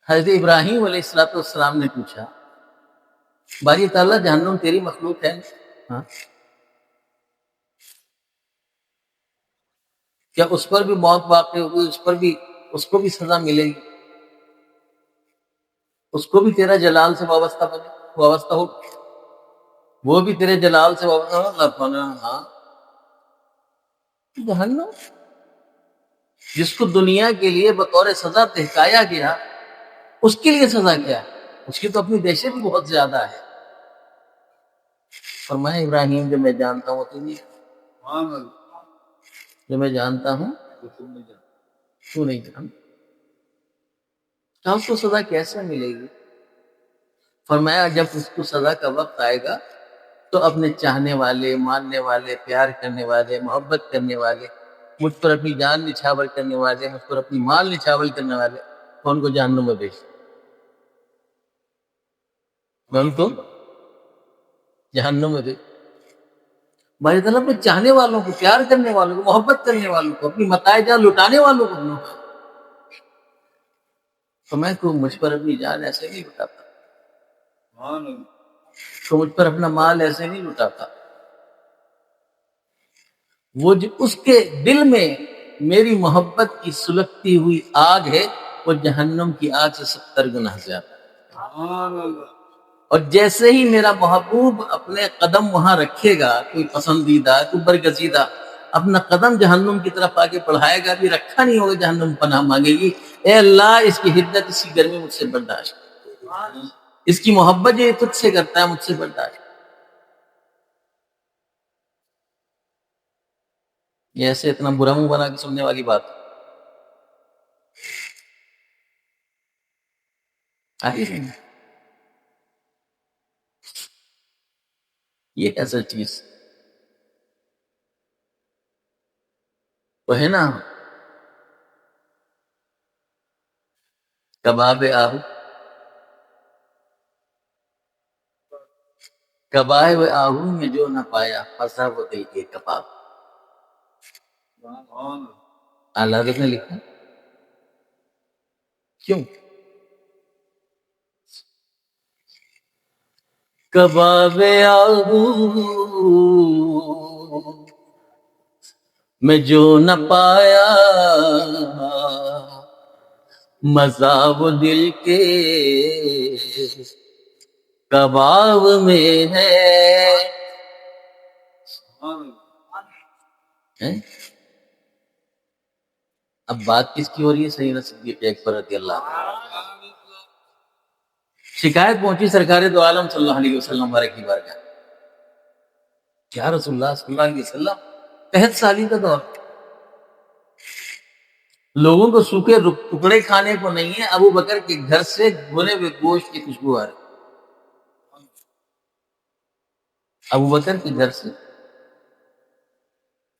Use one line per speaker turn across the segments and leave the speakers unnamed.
حضرت ابراہیم علیہ السلام نے پوچھا باری تعالیٰ جہنم تیری مخلوق ہے ہاں کیا اس پر بھی موت واقع ہوگی، اس کو بھی سزا ملے گی، اس کو بھی تیرا جلال سے وابستہ ہو، وہ بھی تیرے جلال سے وابستہ ہو؟ ہاں جہنم جس کو دنیا کے لیے بطور سزا تہکایا گیا، اس کے لیے سزا کیا ہے؟ اس کی تو اپنی دہشت بھی بہت زیادہ ہے۔ فرمایا ابراہیم جو میں جانتا ہوں تو نہیں، جو میں جانتا ہوں تو نہیں جانتا۔ اس کو سزا کیسے ملے گی؟ فرمایا جب اس کو سزا کا وقت آئے گا تو اپنے چاہنے والے، ماننے والے، پیار کرنے والے، محبت کرنے والے، مجھ پر اپنی جان نچھاور کرنے والے، مجھ پر اپنی مال نچھاور کرنے والے، میں ان کو جہنم میں بھیج، میں ان کو جہنم میں بھیج۔ ہماری طرف میں چاہنے والوں کو، پیار کرنے والوں کو، محبت کرنے والوں کو، اپنی متاع جان لٹانے والوں کو تو میں تو مجھ پر اپنی جان ایسے نہیں لٹاتا، تو مجھ پر اپنا مال ایسے نہیں لٹاتا۔ وہ جو اس کے دل میں میری محبت کی سلگتی ہوئی آگ ہے، وہ جہنم کی آگ سے 70 گنا زیادہ ہے۔ اور جیسے ہی میرا محبوب اپنے قدم وہاں رکھے گا، کوئی پسندیدہ، کوئی برگزیدہ اپنا قدم جہنم کی طرف آگے بڑھائے گا، بھی رکھا نہیں ہوگا، جہنم پناہ مانگے گی، اے اللہ اس کی حدت، اس کی گرمی مجھ سے برداشت، اس کی محبت جو یہ تجھ سے کرتا ہے مجھ سے برداشت۔ یہ ایسے اتنا برا منہ بنا کے سننے والی بات آئی نہیں، یہ ایسا چیز وہ ہے نا کباب آہو، کباب آہو میں جو نہ پایا پھنسا وہ دل کے کباب۔ اعلیٰ حضرت نے لکھا کیوں؟ کباب آہو میں جو نہ پایا مزہ وہ دل کے کباب میں ہے۔ اب بات کس کی ہو رہی ہے؟ سیدنا صدیق اکبر رضی اللہ عنہ۔ شکایت پہنچی سرکار دو عالم صلی اللہ علیہ وسلم بارک کی بارگاہ، کیا رسول اللہ صلی اللہ علیہ وسلم 65 سالی کا دور، لوگوں کو سوکھے ٹکڑے کھانے کو نہیں ہے، ابو بکر کے گھر سے بھنے ہوئے گوشت کی خوشبو آ رہی، ابو بکر کے گھر سے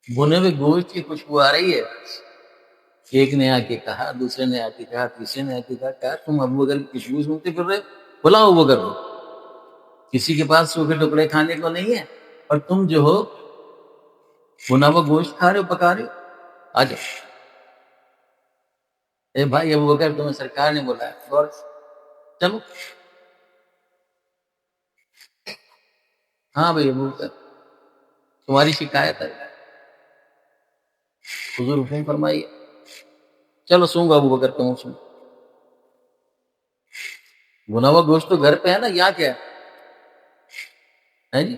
بھنے ہوئے گوشت کی خوشبو آ رہی ہے۔ ایک نے آ کے کہا، دوسرے نے آ کے کہا، تیسرے نے آ کے کہا، کیا تم ابو بکر کی خوشبو سنتے پھر رہے ہو؟ بلاؤ ابو بکر کو، کسی کے پاس سوکھے ٹکڑے کھانے کو نہیں ہے اور تم جو ہو بھنا ہوا گوشت کھا رہے ہو، پکا رہے ہو، آ جاؤ۔ اے بھائی ابو بکر تمہیں سرکار نے بولا ہے، غور سے چلو۔ ہاں بھائی ابو بکر تمہاری شکایت ہے، حضور حکم فرمائیے، چلو سوں گا ابو بکر تم سن، بھنا ہوا گوشت تو گھر پہ ہے نا، یہاں کیا ہے جی؟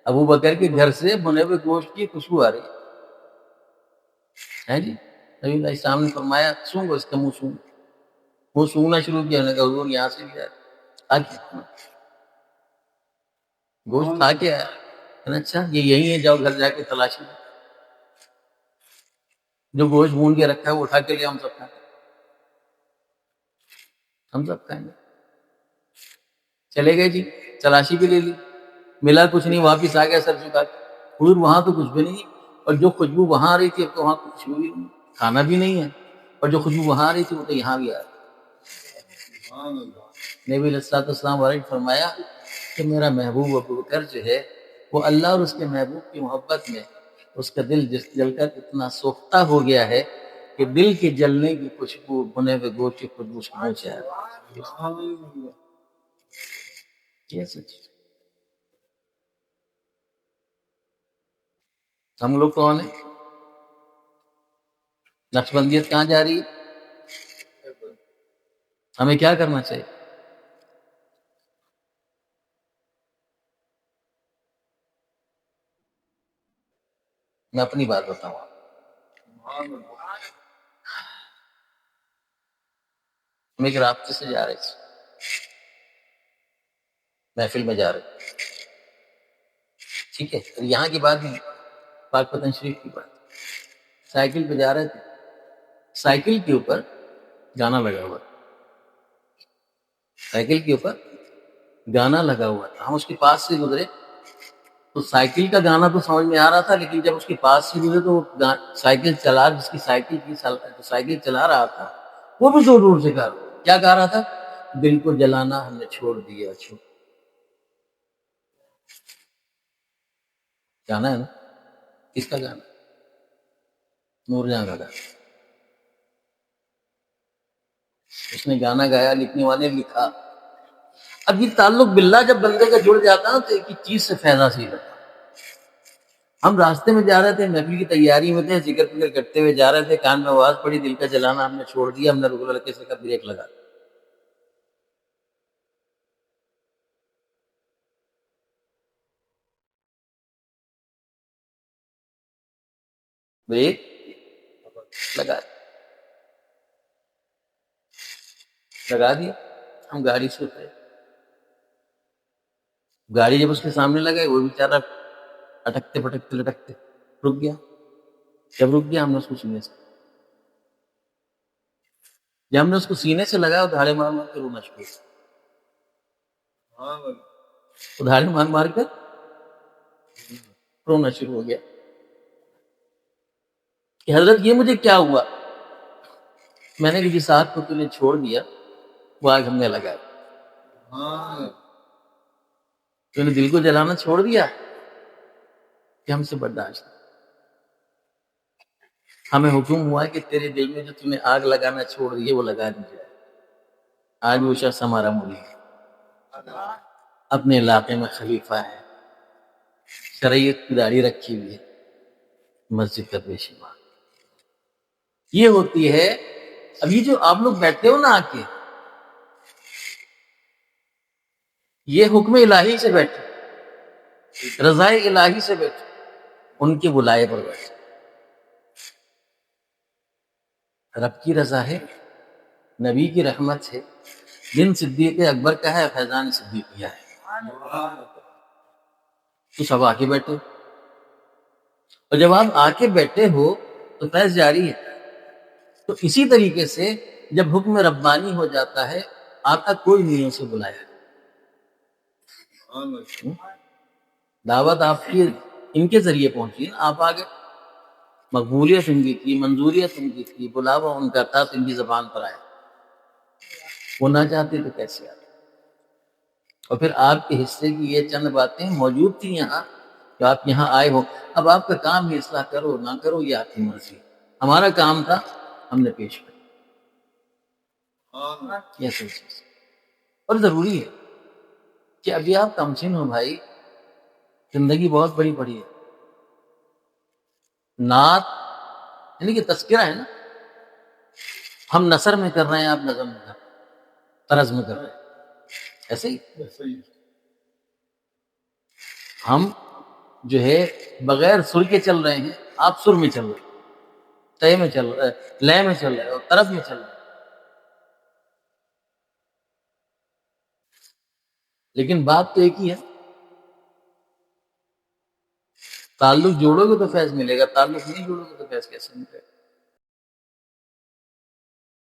ابو بکر کے گھر سے بھنے ہوئے گوشت کی خوشبو آ رہی ہے جی۔ نبی اللہ السلام نے فرمایا سونگو اس کا منہ سونگ، وہ سونگنا شروع کیا، نے کہا حضور یہاں سے بھی آ کے گوشت کھا کے آیا، اچھا یہ یہی ہے، جاؤ گھر جا کے تلاشی جو گوشت بھون کے رکھا ہے وہ اٹھا کے لیا، ہم سب کھائیں، ہم سب کھائیں گے۔ چلے گئے جی، تلاشی بھی لے لی، ملا کچھ نہیں، واپس آ گیا سر جھکا کے، حضور وہاں تو کچھ بھی نہیں، اور جو خوشبو وہاں آ رہی تھی اب تو وہاں کچھ بھی نہیں، کھانا بھی نہیں ہے، اور جو خوشبو وہاں آ رہی تھی وہ تو یہاں بھی آ رہی۔ نبی علیہ السلام نے فرمایا کہ میرا محبوب ابو بکر جو ہے وہ اللہ اور اس کے محبوب کی محبت میں اس کا دل جل کر اتنا سوختہ ہو گیا ہے کہ دل کے جلنے کی خوشبو، بنے ہوئے گوشت کی خوشبو سمجھ جائے. یہ سچ. ہم لوگ کون ہیں؟ نقش بندیت کہاں جا رہی ہے؟ ہمیں کیا کرنا چاہیے؟ میں اپنی بات بتاؤں. ہم ایک رابطے سے جا رہے تھے، محفل میں جا رہے تھے، ٹھیک ہے. یہاں کی بات نہیں، پاک پتن شریف کی بات. سائیکل پہ جا رہے تھے، سائیکل کے اوپر گانا لگا ہوا تھا، سائیکل کے اوپر گانا لگا ہوا تھا. ہم اس کے پاس سے گزرے تو سائیکل کا گانا تو سمجھ میں آ رہا تھا، لیکن جب اس کے پاس سے گزرے تو سائیکل چلا، جس کی سائیکل کی سائیکل چلا رہا تھا وہ بھی زور زور سے کہا. کیا کہہ رہا تھا؟ دل کو جلانا ہم نے چھوڑ دیا. گانا ہے نا، کس کا گانا؟ نور جہاں کا گانا. اس نے گانا گایا، لکھنے والے نے لکھا. اب یہ تعلق باللہ جب بندے کا جڑ جاتا نا تو ایک ہی چیز سے فائدہ حاصل ہوتا. ہم راستے میں جا رہے تھے، محفل کی تیاری میں تھے، ذکر فکر کرتے ہوئے جا رہے تھے، کان میں آواز پڑی دل کا جلانا ہم نے چھوڑ دیا. ہم نے رک لڑکے سے کہا بریک لگا. بریک لگا دیا. ہم گاڑی سے اترے. گاڑی جب اس کے سامنے لگا وہ بیچارہ اٹکتے پٹکتے لٹکتے رک گیا. جب رک گیا ہم نے اس کو سینے سے، جب ہم نے اس کو سینے سے لگا وہ دھاڑے مار مار کے رونا شروع. دھاڑے مار مار کر رونا شروع ہو گیا کہ حضرت یہ مجھے کیا ہوا؟ میں نے کہ جس آگ کو تو نے چھوڑ دیا وہ آگ ہم نے لگائی. تو نے دل کو جلانا چھوڑ دیا کہ ہم سے برداشت. ہمیں حکم ہوا کہ تیرے دل میں جو تم نے آگ لگانا چھوڑ دی ہے وہ لگا دی جائے. آج وہ شخص ہمارا مولی ہے، اپنے علاقے میں خلیفہ ہے، شریعت کی داڑھی رکھی ہوئی ہے، مسجد کا پیشوا. یہ ہوتی ہے. اب یہ جو آپ لوگ بیٹھتے ہو نا آ کے، یہ حکم الہی سے بیٹھے، رضا الہی سے بیٹھے، ان کے بلائے پر بیٹھے. رب کی رضا ہے، نبی کی رحمت ہے، دن صدیق اکبر کا ہے، فیضان صدیقیہ ہے. تو سب آ کے بیٹھے، اور جب آپ آ کے بیٹھے ہو تو فیض جاری ہے. تو اسی طریقے سے جب حکم ربانی ہو جاتا ہے، آقا کوئی نہیں اسے بلایا. دعوت آپ کی ان کے ذریعے پہنچی، آپ آگے. مقبولیت ان کی تھی، منظوریت ان کی تھی، بلاوا ان کا تھا، ان کی زبان پر آیا. وہ نہ چاہتے تو کیسے آتے؟ اور پھر آپ کے حصے کی یہ چند باتیں موجود تھیں یہاں کہ آپ یہاں آئے ہو. اب آپ کا کام یہ اصلاح کرو نہ کرو یہ آپ کی مرضی. ہمارا کام تھا، ہم نے پیش کیا. اور ضروری ہے کہ ابھی آپ کمسن ہو بھائی، زندگی بہت بڑی پڑی ہے. نعت یعنی کہ تذکرہ ہے نا، ہم نثر میں کر رہے ہیں، آپ نظم میں کر رہے ہیں، طرز میں کر رہے ہیں. ایسے ہی ہم جو ہے بغیر سر کے چل رہے ہیں، آپ سر میں چل رہے ہیں، طے میں چل رہے ہیں، لے میں چل رہے ہیں، اور طرز میں چل رہے ہیں. لیکن بات تو ایک ہی ہے. تعلق جوڑو گے تو فیض ملے گا، تعلق نہیں جوڑو گے تو فیض کیسے ملے گا؟